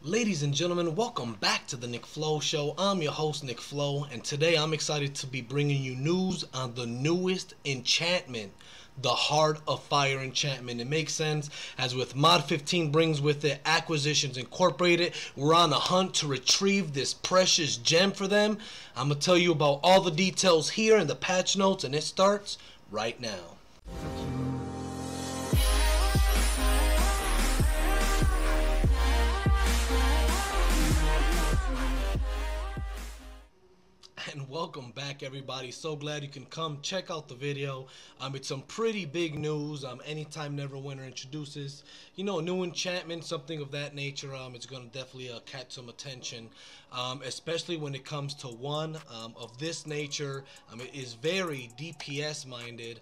Ladies and gentlemen, welcome back to the Nick Flo Show. I'm your host, Nick Flo, and today I'm excited to be bringing you news on the newest enchantment, the Heart of Fire enchantment. It makes sense, as with Mod 15 brings with it Acquisitions Incorporated. We're on a hunt to retrieve this precious gem for them. I'm going to tell you about all the details here in the patch notes, and it starts right now. And welcome back, everybody. So glad you can come check out the video. It's some pretty big news. Anytime Neverwinter introduces, a new enchantment, something of that nature, it's going to definitely catch some attention, especially when it comes to one of this nature. It is very DPS minded.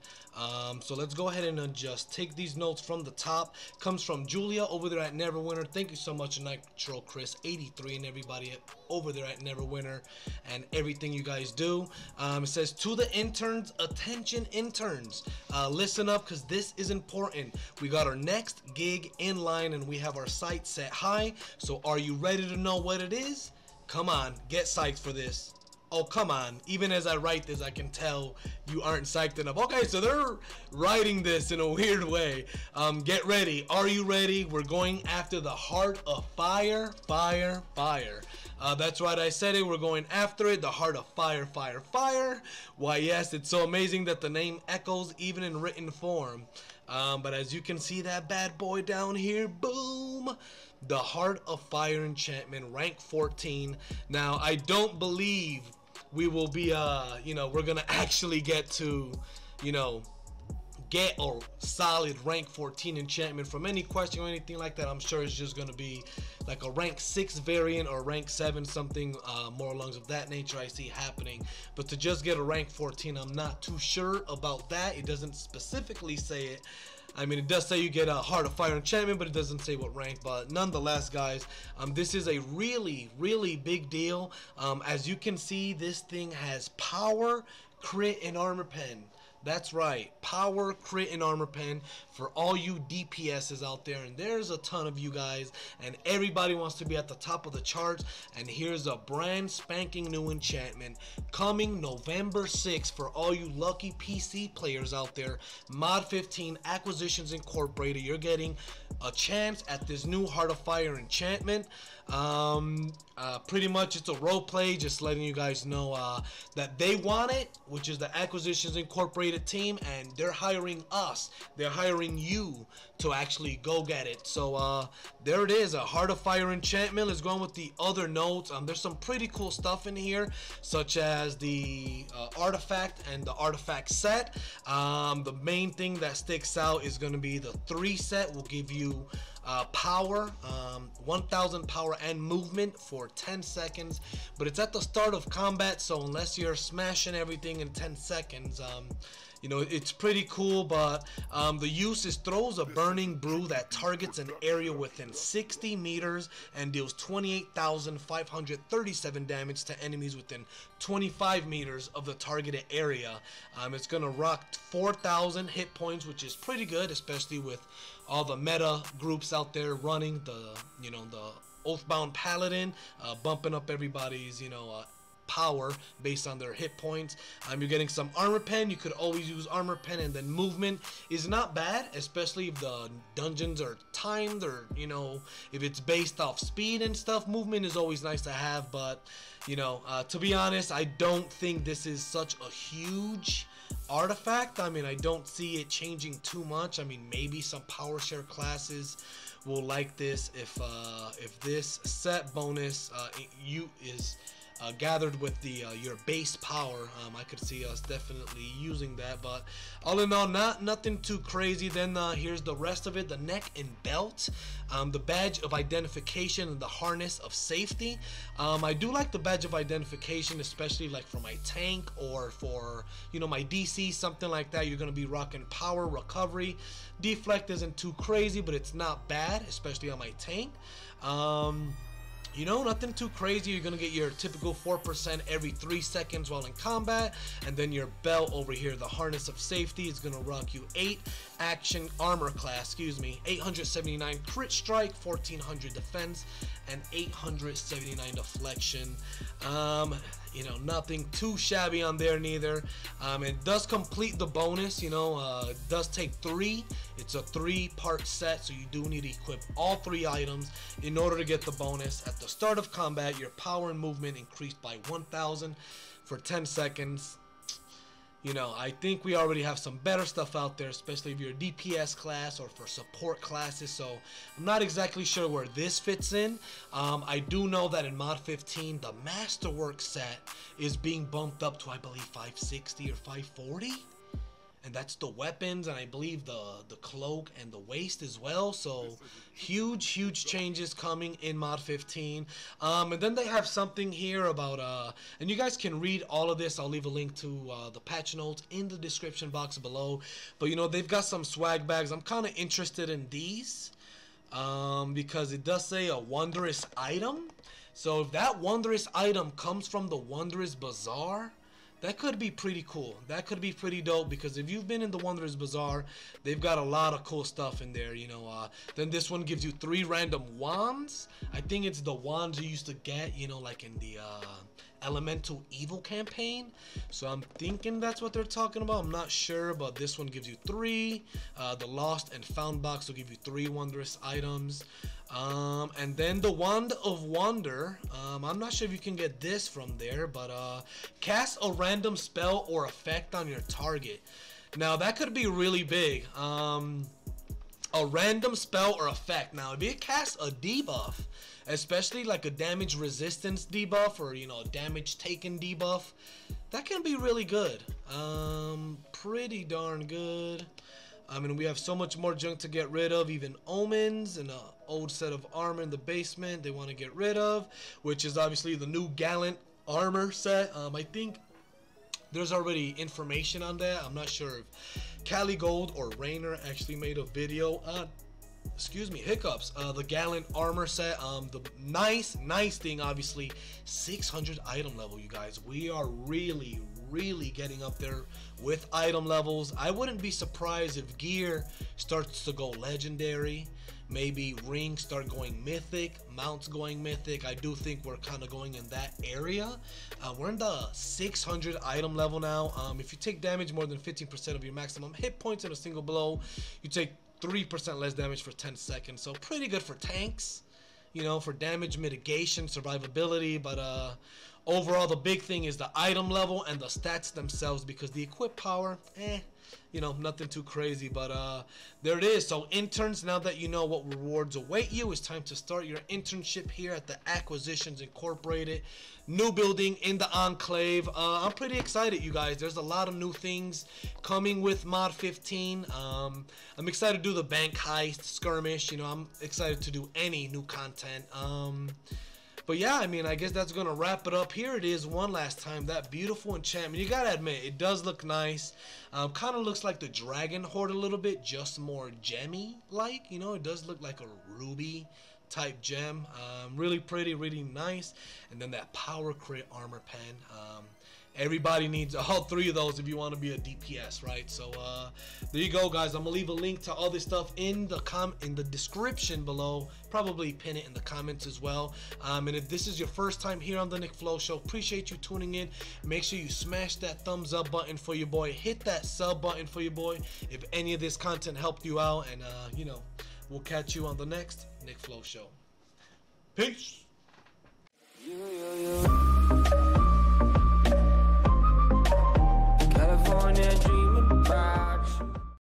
So let's go ahead and just take these notes from the top. Comes from Julia over there at Neverwinter. Thank you so much, Nitro Chris 83 and everybody over there at Neverwinter and everything you guys do. It says, to the interns, attention interns, listen up, because this is important. We got our next gig in line and we have our sights set high. So are you ready to know what it is? Come on, get psyched for this. Oh, come on. Even as I write this, I can tell you aren't psyched enough. Okay, so they're writing this in a weird way. Get ready. Are you ready? We're going after the Heart of Fire, Fire, Fire. That's right, I said it. We're going after it. The Heart of Fire, Fire, Fire. Why, yes, it's so amazing that the name echoes even in written form. But as you can see that bad boy down here, boom. The Heart of Fire enchantment, rank 14. Now, I don't believe we will be, we're going to actually get to, get a solid rank 14 enchantment from any question or anything like that. I'm sure it's just going to be like a rank 6 variant or rank 7, something more along of that nature I see happening. But to just get a rank 14, I'm not too sure about that. It doesn't specifically say it. It does say you get a Heart of Fire enchantment, but it doesn't say what rank. But nonetheless, guys, this is a really, really big deal. As you can see, this thing has power, crit, and armor pen. That's right, power, crit, and armor pen for all you DPSs out there. And there's a ton of you guys, and everybody wants to be at the top of the charts. And here's a brand spanking new enchantment coming November 6th for all you lucky PC players out there. Mod 15, Acquisitions Incorporated. You're getting a chance at this new Heart of Fire enchantment. Pretty much it's a role play, just letting you guys know that they want it, which is the Acquisitions Incorporated team, and they're hiring us, they're hiring you to actually go get it. So there it is, a Heart of Fire enchantment. Let's go on with the other notes. There's some pretty cool stuff in here, such as the artifact and the artifact set. The main thing that sticks out is going to be the 3 set will give you power, 1000 power and movement for 10 seconds, but it's at the start of combat, so unless you're smashing everything in 10 seconds, it's pretty cool. But the use is throws a burning brew that targets an area within 60 meters and deals 28,537 damage to enemies within 25 meters of the targeted area. It's gonna rock 4,000 hit points, which is pretty good, especially with all the meta groups out there running the Oathbound Paladin, bumping up everybody's power based on their hit points. You're getting some armor pen. You could always use armor pen, and then movement is not bad, especially if the dungeons are timed, or if it's based off speed and stuff. Movement is always nice to have, but to be honest, I don't think this is such a huge artifact. I don't see it changing too much. Maybe some power share classes will like this if this set bonus is gathered with the your base power. I could see us definitely using that, but all in all, nothing too crazy. Then here's the rest of it: the neck and belt, the badge of identification, and the harness of safety. I do like the badge of identification, especially like for my tank or for my DC, something like that. You're gonna be rocking power, recovery, deflect isn't too crazy, but it's not bad, especially on my tank. Nothing too crazy. You're gonna get your typical 4% every 3 seconds while in combat, and then your belt over here, the harness of safety, is gonna rock you 8 action armor class, excuse me, 879 crit strike, 1400 defense, and 879 deflection. You know, nothing too shabby on there neither. It does complete the bonus, you know, it does take 3. It's a 3-part set, so you do need to equip all 3 items in order to get the bonus. At the start of combat, your power and movement increased by 1000 for 10 seconds. You know, I think we already have some better stuff out there, especially if you're a DPS class or for support classes. So I'm not exactly sure where this fits in. I do know that in mod 15, the Masterwork set is being bumped up to, I believe, 560 or 540. And that's the weapons, and I believe the cloak and the waist as well. So huge changes coming in mod 15. And then they have something here about and you guys can read all of this. I'll leave a link to the patch notes in the description box below. But you know, they've got some swag bags. I'm kind of interested in these because it does say a wondrous item. So if that wondrous item comes from the Wondrous Bazaar, that could be pretty cool. That could be pretty dope, because if you've been in the Wondrous Bazaar, they've got a lot of cool stuff in there, you know. Then this one gives you 3 random wands. I think it's the wands you used to get, you know, like in the Elemental Evil campaign. So I'm thinking that's what they're talking about. I'm not sure, but this one gives you 3. The Lost and Found box will give you 3 wondrous items. And then the Wand of Wonder, I'm not sure if you can get this from there, but cast a random spell or effect on your target. Now that could be really big. A random spell or effect. Now if it casts a debuff, especially like a damage resistance debuff or, you know, damage taken debuff, that can be really good. Pretty darn good. I mean, we have so much more junk to get rid of. Even omens and an old set of armor in the basement they want to get rid of, which is obviously the new Gallant Armor set. I think there's already information on that. I'm not sure if Cali Gold or Rainer actually made a video on, excuse me, hiccups, the Gallant Armor set. The nice thing, obviously, 600 item level, you guys. We are really getting up there with item levels. I wouldn't be surprised if gear starts to go legendary. Maybe rings start going mythic, mounts going mythic. I do think we're kind of going in that area. We're in the 600 item level now. If you take damage more than 15% of your maximum hit points in a single blow, you take 3% less damage for 10 seconds. So pretty good for tanks, you know, for damage mitigation, survivability. But overall, the big thing is the item level and the stats themselves, because the equip power, you know, nothing too crazy. But there it is. So interns, now that you know what rewards await you, it's time to start your internship here at the Acquisitions Incorporated new building in the Enclave. I'm pretty excited, you guys. There's a lot of new things coming with mod 15. I'm excited to do the bank heist skirmish. You know, I'm excited to do any new content. But yeah, I mean, I guess that's gonna wrap it up. Here it is one last time, that beautiful enchantment. You gotta admit, it does look nice. Kind of looks like the Dragon Horde a little bit, just more gemmy like. You know, it does look like a ruby type gem. Really pretty, really nice. And then that power crit armor pen. Everybody needs all 3 of those if you want to be a DPS, right? So there you go, guys. I'm gonna leave a link to all this stuff in the description below. Probably pin it in the comments as well. And if this is your first time here on the Nick Flow Show, appreciate you tuning in. Make sure you smash that thumbs up button for your boy. Hit that sub button for your boy if any of this content helped you out. And you know, we'll catch you on the next Nick Flow Show. Peace.